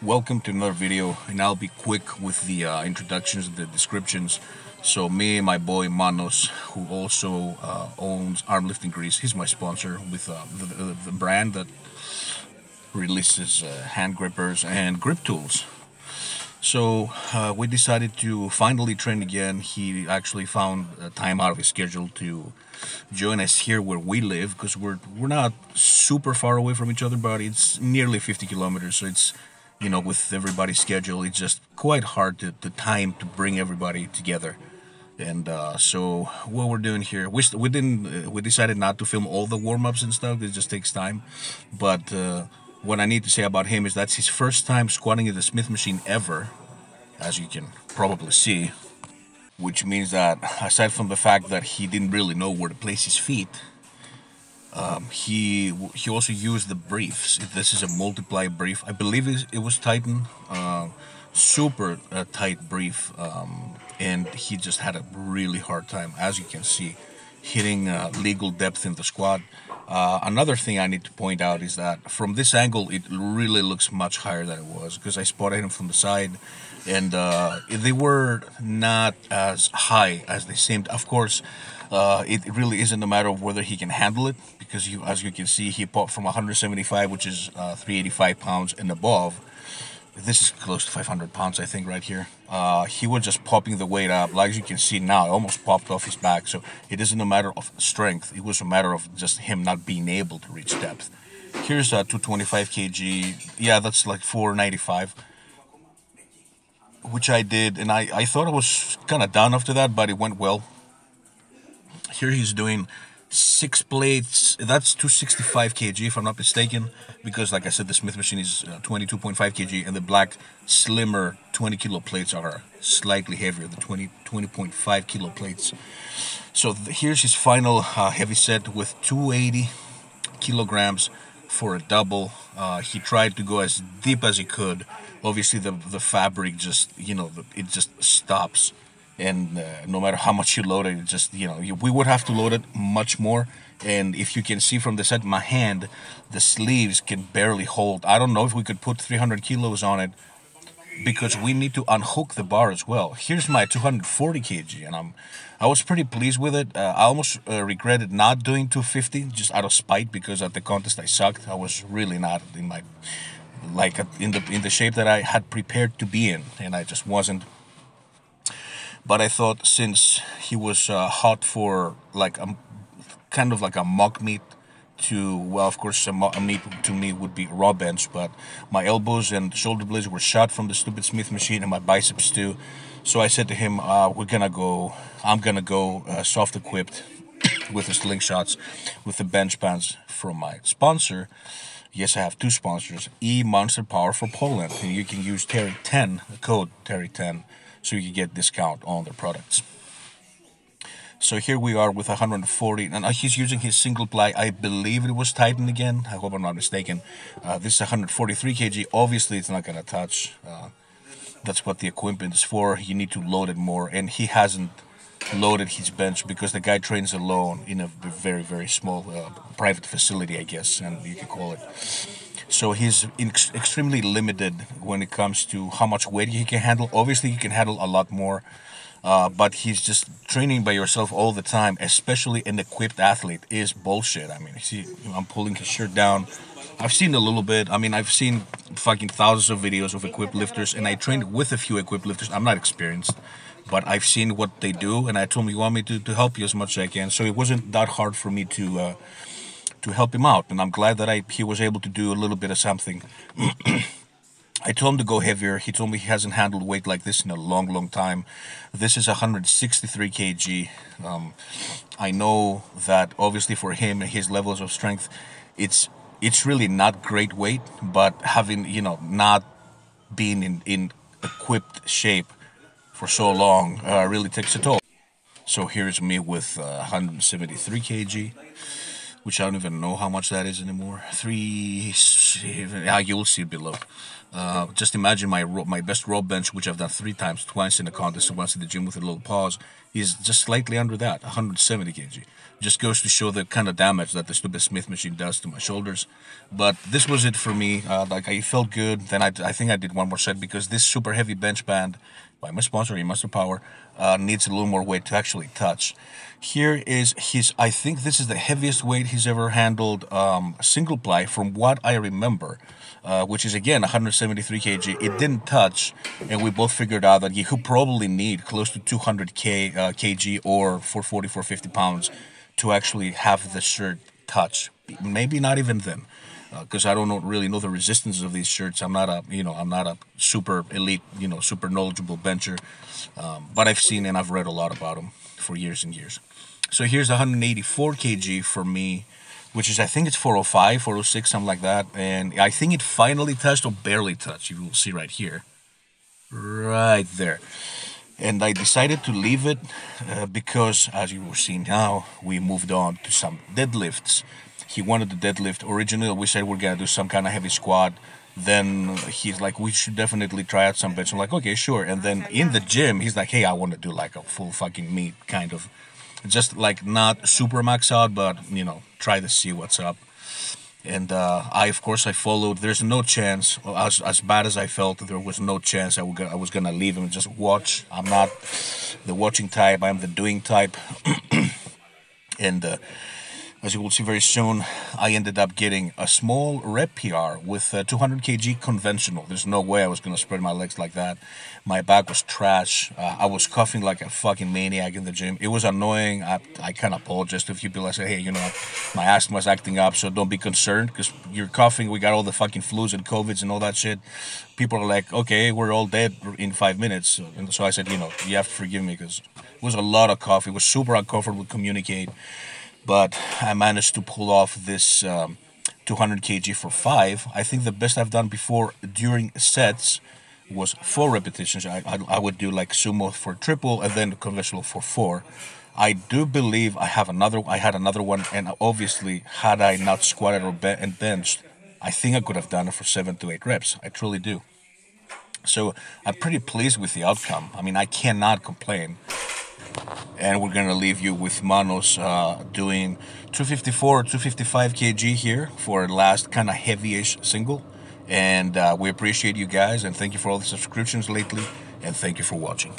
Welcome to another video, and I'll be quick with the introductions and the descriptions. So me and my boy Manos, who also owns Armlifting Grease, he's my sponsor with the brand that releases hand grippers and grip tools. So we decided to finally train again. He actually found time out of his schedule to join us here where we live, because we're not super far away from each other, but it's nearly 50 kilometers. So it's, you know, with everybody's schedule, it's just quite hard to time to bring everybody together. And so what we're doing here, we decided not to film all the warm-ups and stuff. It just takes time. But what I need to say about him is that's his first time squatting in the Smith machine ever, as you can probably see, which means that aside from the fact that he didn't really know where to place his feet, he also used the briefs. This is a multiply brief. I believe it was Titan, super tight brief, and he just had a really hard time, as you can see, hitting legal depth in the squat. Another thing I need to point out is that from this angle it really looks much higher than it was, because I spotted him from the side, and they were not as high as they seemed. Of course, it really isn't a matter of whether he can handle it, because as you can see, he popped from 175, which is 385 pounds and above. This is close to 500 pounds, I think, right here. He was just popping the weight up. Like you can see now, it almost popped off his back. So it isn't a matter of strength. It was a matter of just him not being able to reach depth. Here's 225 kg. Yeah, that's like 495, which I did. And I thought I was kind of down after that, but it went well. Here he's doing 6 plates. That's 265 kg if I'm not mistaken, because like I said, the Smith machine is 22.5 kg, and the black slimmer 20 kilo plates are slightly heavier, the 20.5 kilo plates. So here's his final heavy set with 280 kilograms for a double. He tried to go as deep as he could. Obviously the fabric just, you know, it just stops. And no matter how much you load it, it just, you know, we would have to load it much more. And if you can see from the side, my hand, the sleeves can barely hold. I don't know if we could put 300 kilos on it, because we need to unhook the bar as well. Here's my 240 kg, and I was pretty pleased with it. I almost regretted not doing 250 just out of spite, because at the contest I sucked. I was really not in my, like, in the shape that I had prepared to be in, and I just wasn't. But I thought, since he was hot for like a kind of like a mock meet to, well, of course, a meet to me would be raw bench, but my elbows and shoulder blades were shot from the stupid Smith machine, and my biceps too. So I said to him, I'm gonna go soft equipped with the slingshots, with the bench pants from my sponsor. Yes, I have two sponsors, Monster Power for Poland, and you can use Terry10, the code Terry10, so you can get discount on their products. So here we are with 140, and he's using his single ply. I believe it was Titan again. I hope I'm not mistaken. This is 143 kg. Obviously, it's not gonna touch. That's what the equipment is for. You need to load it more, and he hasn't loaded his bench because the guy trains alone in a very, very small private facility, I guess, and you can call it. So he's extremely limited when it comes to how much weight he can handle. Obviously, he can handle a lot more, but he's just training by yourself all the time, especially an equipped athlete, is bullshit. I mean, see, I'm pulling his shirt down. I've seen a little bit. I mean, I've seen fucking thousands of videos of equipped lifters, and I trained with a few equipped lifters. I'm not experienced, but I've seen what they do, and I told him, you want me to help you as much as I can. So it wasn't that hard for me to help him out, and I'm glad that he was able to do a little bit of something. I told him to go heavier. He told me he hasn't handled weight like this in a long, long time. This is 163 kg. I know that obviously for him and his levels of strength, it's really not great weight, but having, you know, not being in equipped shape for so long really takes a toll. So here's me with 173 kg. Which I don't even know how much that is anymore. you will see below. Just imagine my best row bench, which I've done 3 times, twice in a contest and once in the gym with a little pause, is just slightly under that, 170 kg. Just goes to show the kind of damage that the stupid Smith machine does to my shoulders. But this was it for me. Like, I felt good. Then I think I did one more set because this super heavy bench band by my sponsor, Master Power, needs a little more weight to actually touch. Here is his, I think this is the heaviest weight he's ever handled single ply from what I remember, which is again 173 kg. It didn't touch, and we both figured out that he could probably need close to 200 kg or 440, 450 pounds to actually have the shirt touch. Maybe not even then. Because I don't really know the resistance of these shirts. I'm not a super elite, super knowledgeable bencher, but I've seen and I've read a lot about them for years and years. So here's 184 kg for me, which is, I think it's 405, 406, something like that, and I think it finally touched or barely touched. You will see right here, right there. And I decided to leave it because, as you will see now, we moved on to some deadlifts. He wanted the deadlift. Originally, we said we're going to do some kind of heavy squat. Then he's like, we should definitely try out some bench. I'm like, okay, sure. And then in the gym, he's like, hey, I want to do like a full fucking meet kind of. Just like not super max out, but, try to see what's up. And of course, I followed. There's no chance, as bad as I felt, there was no chance I was going to leave him and just watch. I'm not the watching type. I'm the doing type. And as you will see very soon, I ended up getting a small rep PR with 200 kg conventional. There's no way I was going to spread my legs like that. My back was trash. I was coughing like a fucking maniac in the gym. It was annoying. I kind of apologized to a few people. I said, hey, my asthma's acting up, so don't be concerned because you're coughing. We got all the fucking flus and COVIDs and all that shit. People are like, okay, we're all dead in 5 minutes. And so I said, you have to forgive me because it was a lot of cough. It was super uncomfortable to communicate. But I managed to pull off this 200 kg for 5. I think the best I've done before during sets was 4 repetitions. I would do like sumo for triple and then conventional for 4. I do believe I had another one, and obviously had I not squatted and benched, I think I could have done it for 7 to 8 reps. I truly do. So I'm pretty pleased with the outcome. I mean, I cannot complain. And we're going to leave you with Manos doing 254 or 255 kg here for last kind of heavy-ish single. And we appreciate you guys, and thank you for all the subscriptions lately, and thank you for watching.